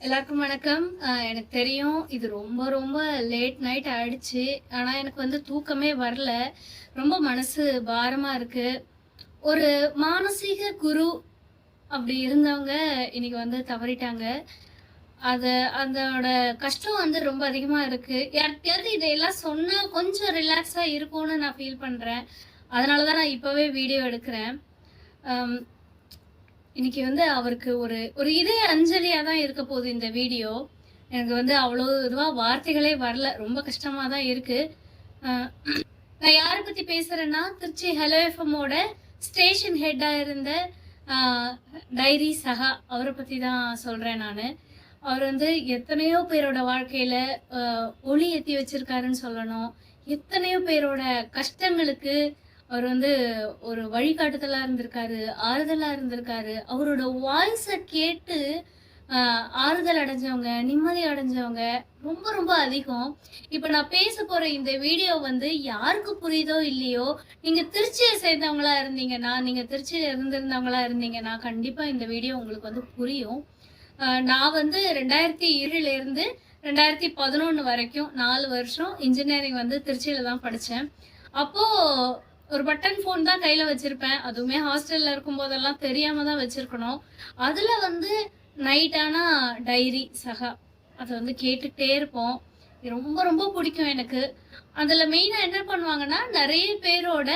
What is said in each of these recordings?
எல்லாருக்கும் வணக்கம். எனக்கு தெரியும் இது ரொம்ப ரொம்ப லேட் நைட் ஆயிடுச்சு. ஆனா எனக்கு வந்து தூக்கமே வரல. ரொம்ப மனசு பாரமா இருக்கு. ஒரு மானசீக குரு அப்படி இருந்தவங்க இன்னைக்கு வந்து தவறிட்டாங்க. அது அதோட கஷ்டம் வந்து ரொம்ப அதிகமா இருக்கு. யார்கிட்டயாவது இதையெல்லாம் சொன்னா கொஞ்சம் ரிலாக்ஸா இருக்கும்னு நான் ஃபீல் பண்றேன். அதனால தான் நான் இப்பவே வீடியோ எடுக்கிறேன். அம் இன்னைக்கு வந்து அவருக்கு ஒரு ஒரு இதய அஞ்சலியா தான் இருக்க போகுது இந்த வீடியோ. எனக்கு வந்து அவ்வளோ இதுவா வார்த்தைகளே வரல. ரொம்ப கஷ்டமா தான் இருக்கு. அ நான் யார பத்தி பேசுறேன்னா, திருச்சி ஹலோ எஃப்எம்மோட ஸ்டேஷன் ஹெட்டா இருந்த அ டைரி சகா அவர பத்தி தான் சொல்றேன் நானு. அவர் வந்து எத்தனையோ பேரோட வாழ்க்கையில அ ஒளி ஏத்தி வச்சிருக்காருன்னு சொல்லணும். எத்தனையோ பேரோட கஷ்டங்களுக்கு அவர் வந்து ஒரு வழிகாட்டுதலா இருந்திருக்காரு, ஆறுதலா இருந்திருக்காரு. அவரோட வாய்ஸ கேட்டு ஆறுதல் அடைஞ்சவங்க, நிம்மதி அடைஞ்சவங்க ரொம்ப ரொம்ப அதிகம். இப்ப நான் பேச போற இந்த வீடியோ வந்து யாருக்கு புரியுதோ இல்லையோ, நீங்க திருச்சிய சேர்ந்தவங்களா இருந்தீங்கன்னா, நீங்க திருச்சியில இருந்திருந்தவங்களா இருந்தீங்கன்னா, கண்டிப்பா இந்த வீடியோ உங்களுக்கு வந்து புரியும். நான் வந்து 2007ல இருந்து 2011 வரைக்கும் 4 வருஷம் இன்ஜினியரிங் வந்து திருச்சியில தான் படிச்சேன். அப்போ ஒரு பட்டன் ஃபோன் தான் கையில வச்சிருப்பேன். அதுவுமே ஹாஸ்டல்ல இருக்கும்போதெல்லாம் தெரியாம தான் வச்சிருக்கணும். அதுல வந்து நைட் ஆனா டைரி சகா அத வந்து கேட்டுட்டே இருப்போம். இது ரொம்ப ரொம்ப பிடிக்கும் எனக்கு. அதுல மெயினா என்ன பண்ணுவாங்கன்னா, நெறைய பேரோட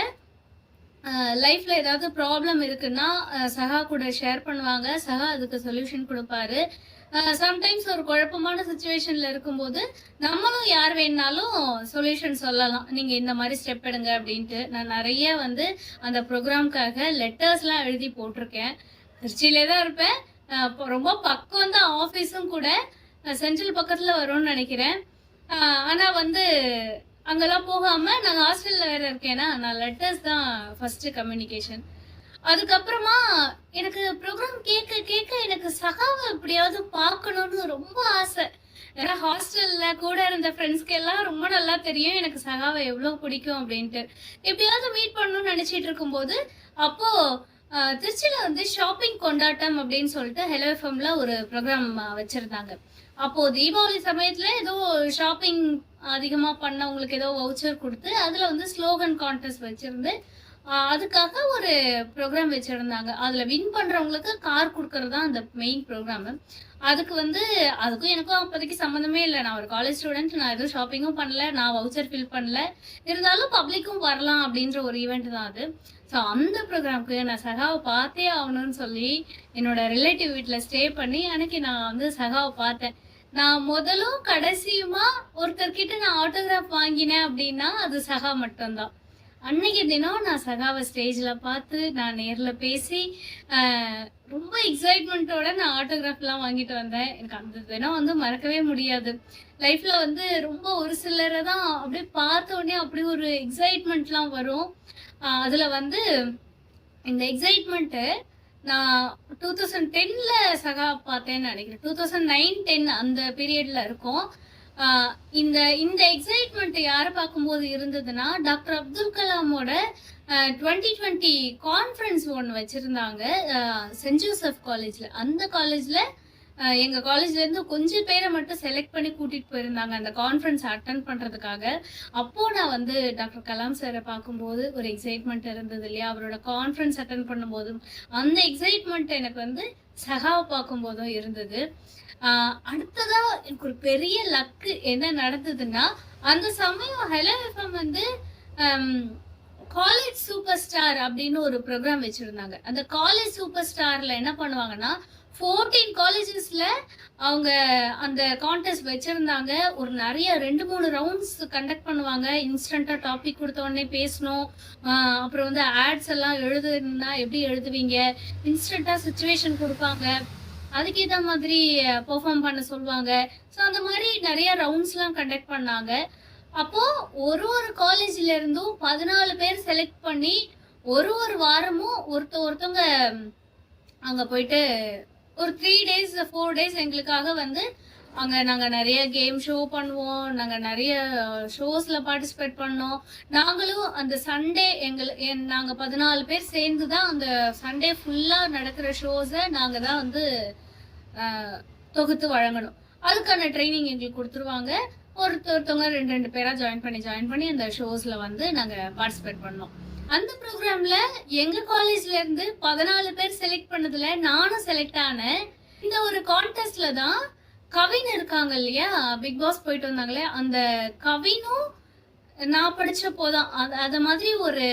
லைஃப்ல ஏதாவது ப்ராப்ளம் இருக்குன்னா, சகா கூட ஷேர் பண்ணுவாங்க. சகா அதுக்கு சொல்யூஷன் குடுப்பாரு. சம்டைம்ஸ் ஒரு குழப்பமான சிச்சுவேஷன்ல இருக்கும்போது, நம்மளும் யார் வேணுனாலும் சொல்யூஷன் சொல்லலாம். நீங்க இந்த மாரி ஸ்டெப் எடுங்க அப்டின்ட்டு. நான் நெறைய வந்து அந்த ப்ரோகிராம்க்காக லெட்டர்ஸ்லாம் எழுதி போட்டிருக்கேன். திருச்சியிலே தான் இருப்பேன். ரொம்ப பக்கம் தான் ஆஃபீஸும் கூட. சென்ட்ரல் பக்கத்துல வரும்னு நெனைக்கிறேன். ஆனா வந்து அங்கெல்லாம் போகாம நான் ஹாஸ்டல்ல வேற இருக்கேனா, நான் லெட்டர்ஸ் தான் ஃபர்ஸ்ட் கம்யூனிகேஷன். அதுக்கப்புறமா எனக்கு ப்ரோகிராம் கேட்க கேட்க எனக்கு சகாவ எப்படியாவது பார்க்கணும்னு ரொம்ப ஆசை. ஏன்னா ஹாஸ்டல்ல கூட இருந்த ஃப்ரெண்ட்ஸ்க்கு எல்லாம் ரொம்ப நல்லா தெரியும் எனக்கு சகாவை எவ்வளவு பிடிக்கும் அப்படின்ட்டு. எப்படியாவது மீட் பண்ணணும்னு நினைச்சிட்டு இருக்கும்போது, அப்போ திருச்சியில வந்து ஷாப்பிங் கொண்டாட்டம் அப்படின்னு சொல்லிட்டு ஹெலோ எஃப்எம்ல ஒரு ப்ரோக்ராம் வச்சிருந்தாங்க. அப்போ தீபாவளி சமயத்துல ஏதோ ஷாப்பிங் அதிகமா பண்ணவங்களுக்கு ஏதோ வவுச்சர் கொடுத்து அதுல வந்து ஸ்லோகன் கான்டெஸ்ட் வச்சிருந்து அதுக்காக ஒரு ப்ரோக்ராம் வச்சிருந்தாங்க. அதுல வின் பண்றவங்களுக்கு கார் கொடுக்கறது தான் அந்த மெயின் ப்ரோக்ராம். அதுக்கு வந்து அதுக்கும் எனக்கும் அப்போதைக்கு சம்மந்தமே இல்லை. நான் ஒரு காலேஜ் ஸ்டூடெண்ட். நான் எதுவும் ஷாப்பிங்கும் பண்ணல. நான் வவுச்சர் ஃபில் பண்ணல. இருந்தாலும் பப்ளிக்கும் வரலாம் அப்படின்ற ஒரு ஈவெண்ட் தான் அது. ஸோ அந்த ப்ரோக்ராம்க்கு நான் சகாவை பார்த்தே ஆகணும்னு சொல்லி என்னோட ரிலேட்டிவ் வீட்டில் ஸ்டே பண்ணி அன்னைக்கு நான் வந்து சகாவை பார்த்தேன். நான் முதலும் கடைசியுமா ஒருத்தர்கிட்ட நான் ஆட்டோகிராஃப் வாங்கினேன் அப்படின்னா அது சகா மட்டும்தான். அன்னைக்கு தினம் நான் சகாவை ஸ்டேஜ்ல பார்த்து நான் நேர்ல பேசி ரொம்ப எக்ஸைட்மெண்ட்டோட நான் ஆட்டோகிராஃப்லாம் வாங்கிட்டு வந்தேன். எனக்கு அந்த தினம் வந்து மறக்கவே முடியாது. லைஃப்ல வந்து ரொம்ப ஒரு சிலரை தான் அப்படியே பார்த்த உடனே அப்படி ஒரு எக்ஸைட்மெண்ட்லாம் வரும். அதுல வந்து இந்த எக்ஸைட்மெண்ட்டு நான் 2010ல சகா பார்த்தேன்னு நினைக்கிறேன். 2009, 10 அந்த பீரியட்ல இருக்கும். இந்த இந்த எக்ஸைட்மெண்ட் யாரை பார்க்கும்போது இருந்ததுன்னா, டாக்டர் அப்துல் கலாமோட 2020 கான்ஃபரன்ஸ் ஒன்று வச்சிருந்தாங்க சென்ட் ஜோசப் காலேஜ்ல. அந்த காலேஜ்ல எங்க காலேஜ்ல இருந்து கொஞ்சம் பேரை மட்டும் செலக்ட் பண்ணி கூட்டிட்டு போயிருந்தாங்க அந்த கான்ஃபரன்ஸ் அட்டன் பண்றதுக்காக. அப்போ நான் வந்து டாக்டர் கலாம் சாரை பார்க்கும்போது ஒரு எக்ஸைட்மெண்ட் இருந்தது இல்லையா, அவரோட கான்ஃபரன்ஸ் அட்டன் பண்ணும்போதும் அந்த எக்ஸைட்மெண்ட் எனக்கு வந்து சகாவை பார்க்கும்போதும் இருந்தது. அடுத்ததா எனக்கு ஒரு பெரிய லக்கு என்ன நடந்ததுன்னா, அந்த சமயம் ஹெலோ எஃப்எம் வந்து காலேஜ் சூப்பர் ஸ்டார் அப்படின்னு ஒரு ப்ரோக்ராம் வச்சிருந்தாங்க. அந்த காலேஜ் சூப்பர் ஸ்டார்ல என்ன பண்ணுவாங்கன்னா, 14 காலேஜஸ்ல அவங்க அந்த கான்டெஸ்ட் வச்சிருந்தாங்க. ஒரு நிறைய 2-3 ரவுண்ட்ஸ் கண்டக்ட் பண்ணுவாங்க. இன்ஸ்டன்டா டாபிக் கொடுத்த உடனே பேசணும். அப்புறம் வந்து ஆட்ஸ் எல்லாம் எழுதுனா எப்படி எழுதுவீங்க, இன்ஸ்டன்டா சுச்சுவேஷன் கொடுப்பாங்க. அதுக்கேற்ற மாதிரி பெர்ஃபார்ம் பண்ண சொல்லுவாங்க. ஸோ அந்த மாதிரி நிறைய ரவுண்ட்ஸ்லாம் கண்டக்ட் பண்ணாங்க. அப்போ ஒரு ஒரு காலேஜ்ல இருந்தும் 14 பேர் செலக்ட் பண்ணி ஒரு ஒரு வாரமும் ஒருத்தவங்க அங்க போயிட்டு ஒரு 3 டேஸ் 4 டேஸ் எங்களுக்காக வந்து அங்க நாங்க நிறைய கேம் ஷோ பண்ணுவோம். நாங்க நிறைய ஷோஸ்ல பார்ட்டிசிபேட் பண்ணோம். நாங்களும் அந்த சண்டே நாங்க 14 பேர் சேர்ந்து தான் அந்த சண்டே ஃபுல்லா நடக்கிற ஷோஸை நாங்க தான் வந்து தொகுத்து வழங்கணும். அதுக்கான ட்ரைனிங் எங்களுக்கு கொடுத்துருவாங்க. ஒருத்தவங்க 2 பேரா ஜாயின் பண்ணி அந்த ஷோஸ்ல வந்து நாங்க பார்ட்டிசிபேட் பண்ணோம். அந்த ப்ரோக்ராம்ல எங்க காலேஜ்ல இருந்து 14 பேர் செலக்ட் பண்ணதுல நானும் செலக்ட் ஆனேன். இந்த ஒரு கான்டெஸ்ட்ல தான் கவின் இருக்காங்க இல்லையா, பிக் பாஸ் போயிட்டு வந்தாங்களே, அந்த கவினும் நான் படிச்சப்போதான் அத மாதிரி ஒரு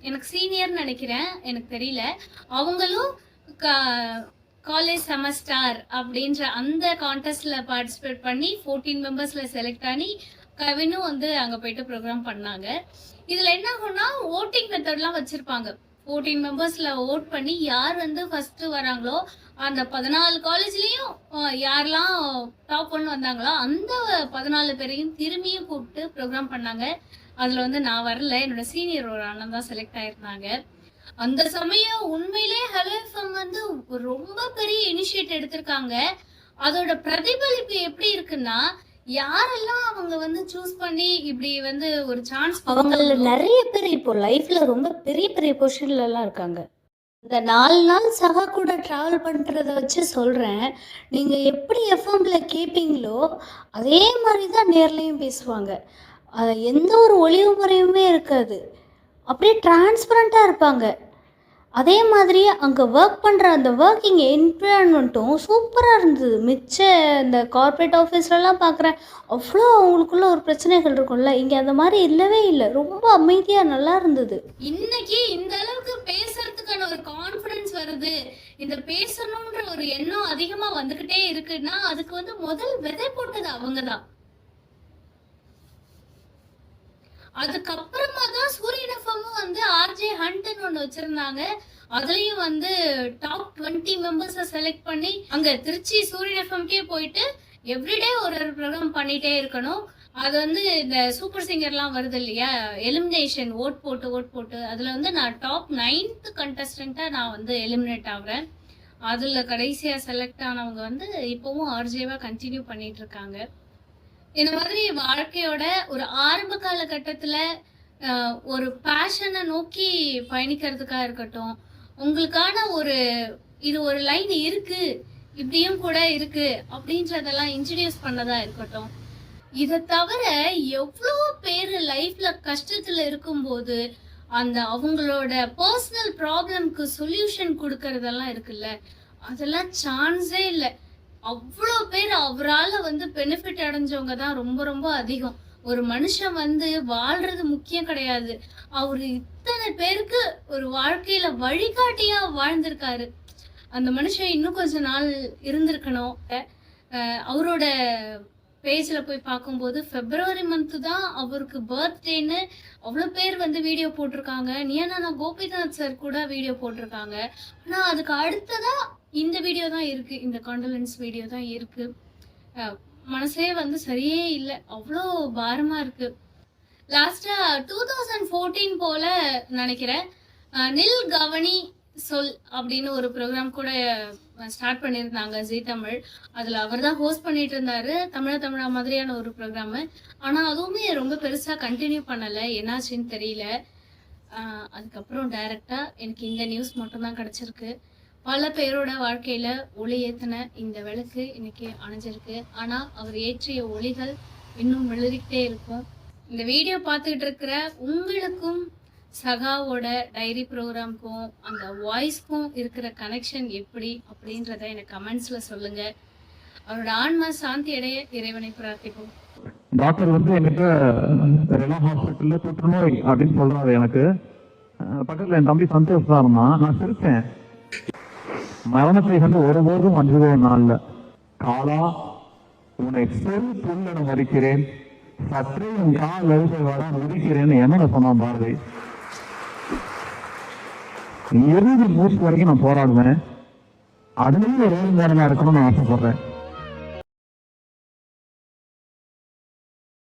எனக்கு சீனியர்னு நினைக்கிறேன், எனக்கு தெரியல, அவங்களும் காலேஜ் செமஸ்டார் அப்படின்ற அந்த கான்டெஸ்ட்ல பார்ட்டிசிபேட் பண்ணி 14 மெம்பர்ஸ்ல செலக்ட் ஆனி கவினும் வந்து அங்க போயிட்டு ப்ரோக்ராம் பண்ணாங்க. இதுல என்ன ஆகும்னா ஓட்டிங் மெத்தட்லாம் வச்சிருப்பாங்க. 14 மெம்பர்ஸ்ல ஓட் பண்ணி யார் வந்து ஃபர்ஸ்ட் வராங்களோ அந்த 14 காலேஜ்லயும் யாரெல்லாம் டாப் 1 வந்தாங்களோ அந்த 14 பேரையும் திரும்பியும் கூப்பிட்டு ப்ரோக்ராம் பண்ணாங்க. அதுல வந்து நான் வரல, என்னோட சீனியர் ஒரு அண்ணன் தான் செலக்ட் ஆயிருந்தாங்க. அந்த சமயம் உண்மையிலே ஹலோ எஃப்எம் வந்து ரொம்ப பெரிய இனிஷியேட் எடுத்திருக்காங்க. அதோட பிரதிபலிப்பு எப்படி இருக்குன்னா, யாரெல்லாம் அவங்க வந்து சூஸ் பண்ணி இப்படி வந்து ஒரு சான்ஸ், அவங்கள நிறைய பேர் இப்போ லைஃப்ல ரொம்ப பெரிய பெரிய பொசிஷன்ல எல்லாம் இருக்காங்க. இந்த 4 நாள் சகா கூட டிராவல் பண்றத வச்சு சொல்றேன். நீங்க எப்படி எஃப்எம்ல கேட்பீங்களோ அதே மாதிரி தான் நேர்லயும் பேசுவாங்க. எந்த ஒரு ஒளிவு முறையுமே இருக்காது. அப்படியே டிரான்ஸ்பரண்டா இருப்பாங்க. அதே மாதிரி அங்கே ஒர்க் பண்ணுற அந்த ஒர்க்கிங் என்விரான்மெண்ட்டும் சூப்பராக இருந்தது. மிச்ச இந்த கார்ப்பரேட் ஆஃபீஸ்லலாம் பார்க்குறேன், அவ்வளோ அவங்களுக்குள்ள ஒரு பிரச்சனைகள் இருக்கும்ல, இங்கே அந்த மாதிரி இல்லவே இல்லை. ரொம்ப அமைதியாக நல்லா இருந்தது. இன்னைக்கு இந்த அளவுக்கு பேசுறதுக்கான ஒரு கான்ஃபிடன்ஸ் வருது, இந்த பேசணுன்ற ஒரு எண்ணம் அதிகமாக வந்துக்கிட்டே இருக்குன்னா அதுக்கு வந்து முதல் விதை போட்டது அவங்க தான். அதுக்கப்புறமா தான் சூரியன் எஃப்எம்மும் வந்து ஆர்ஜே ஹண்ட்னு ஒன்று வச்சிருந்தாங்க. அதுலயும் வந்து டாப் 20 மெம்பர்ஸை செலக்ட் பண்ணி அங்க திருச்சி சூரியன் எஃப்எம்கே போயிட்டு எவ்ரிடே ஒரு ப்ரோக்ராம் பண்ணிட்டே இருக்கணும். அது வந்து இந்த சூப்பர் சிங்கர்லாம் வருது இல்லையா, எலிமினேஷன் ஓட் போட்டு அதுல வந்து நான் டாப் 9th கண்டஸ்டண்டா நான் வந்து எலிமினேட் ஆகுறேன். அதுல கடைசியா செலக்ட் ஆனவங்க வந்து இப்பவும் ஆர்ஜேவா கண்டினியூ பண்ணிட்டு இருக்காங்க. இந்த மாதிரி வாழ்க்கையோட ஒரு ஆரம்ப காலகட்டத்துல ஒரு பேஷனை நோக்கி பயணிக்கிறதுக்காக இருக்கட்டும், உங்களுக்கான இது ஒரு லைன் இருக்கு, இப்படியும் கூட இருக்கு அப்படின்றதெல்லாம் இன்ட்ரடியூஸ் பண்ணதா இருக்கட்டும். இதை தவிர எவ்வளோ பேர் லைஃப்ல கஷ்டத்துல இருக்கும்போது அந்த அவங்களோட பர்சனல் ப்ராப்ளம்க்கு சொல்யூஷன் கொடுக்கறதெல்லாம் இருக்குல்ல, அதெல்லாம் சான்ஸே இல்லை. அவ்வளோ பேர் அவரால் வந்து பெனிஃபிட் அடைஞ்சவங்க தான் ரொம்ப ரொம்ப அதிகம். ஒரு மனுஷன் வந்து வாழ்றது முக்கியம் கிடையாது, அவரு இத்தனை பேருக்கு ஒரு வாழ்க்கையில வழிகாட்டியா வாழ்ந்திருக்காரு. அந்த மனுஷன் இன்னும் கொஞ்ச நாள் இருந்திருக்கணும். அவரோட பேஜ்ல போய் பார்க்கும்போது February month தான் அவருக்கு பர்த்டேன்னு அவ்வளோ பேர் வந்து வீடியோ போட்டிருக்காங்க. நியானா கோபிநாத் சார் கூட வீடியோ போட்டிருக்காங்க. ஆனால் அதுக்கு அடுத்ததா இந்த வீடியோ தான் இருக்கு, இந்த காண்டலன்ஸ் வீடியோ தான் இருக்கு. மனசே வந்து சரியே இல்லை, அவ்வளோ பாரமா இருக்கு. லாஸ்டா 2014 போல நினைக்கிறேன், நில் கவனி சொல் அப்படின்னு ஒரு ப்ரோக்ராம் கூட ஸ்டார்ட் பண்ணியிருந்தாங்க ஜீ தமிழ். அதில் அவர் தான் ஹோஸ்ட் பண்ணிட்டு இருந்தாரு, தமிழா மாதிரியான ஒரு ப்ரோக்ராமு. ஆனால் அதுவுமே ரொம்ப பெருசாக கண்டினியூ பண்ணலை, என்னாச்சுன்னு தெரியல. அதுக்கப்புறம் டைரக்டாக எனக்கு இந்த நியூஸ் மட்டும்தான் கிடச்சிருக்கு. பல பேரோட வாழ்க்கையில ஒளி ஏத்தின இந்த விளக்கு இன்னைக்கு அணைஞ்சிருக்கு. ஆனா அவர் ஏற்றிய ஒளிகள் இன்னும் மெழுகிட்டே இருக்கும். இந்த வீடியோ பார்த்துக்கிட்டு இருக்கிற உங்களுக்கும் சகாவோட டைரி ப்ரோக்ராம்க்கும் அந்த வாய்ஸ்க்கும் இருக்கிற கனெக்ஷன் எப்படி அப்படின்றத எனக்கு கமெண்ட்ஸ்ல சொல்லுங்க. அவரோட ஆன்மா சாந்தி அடைய இறைவனை பிரார்த்திப்போம். டாக்டர் வந்து என்கிட்ட ரெலா ஹாஸ்பிட்டல்ல புற்றுநோய் அப்படின்னு சொல்றாரு. எனக்கு பக்கத்துல என் தம்பி சந்தோஷ் தான் இருந்தான். நான் சிரிச்சேன். மரணத்தை கண்டு ஒருபோதும் அஞ்சுவே நாள்ல காலா உன்னை செல் புல்லென மறிக்கிறேன், சற்றே உன் கால் வரிசை வர முடிக்கிறேன்னு என்ன சொன்னான் பாரதி. இறுதி மூச்சு வரைக்கும் நான் போராடுவேன். அதுலேயும் ஒரு ரோல் மாடலா இருக்கணும்னு நான் ஆசைப்படுறேன்.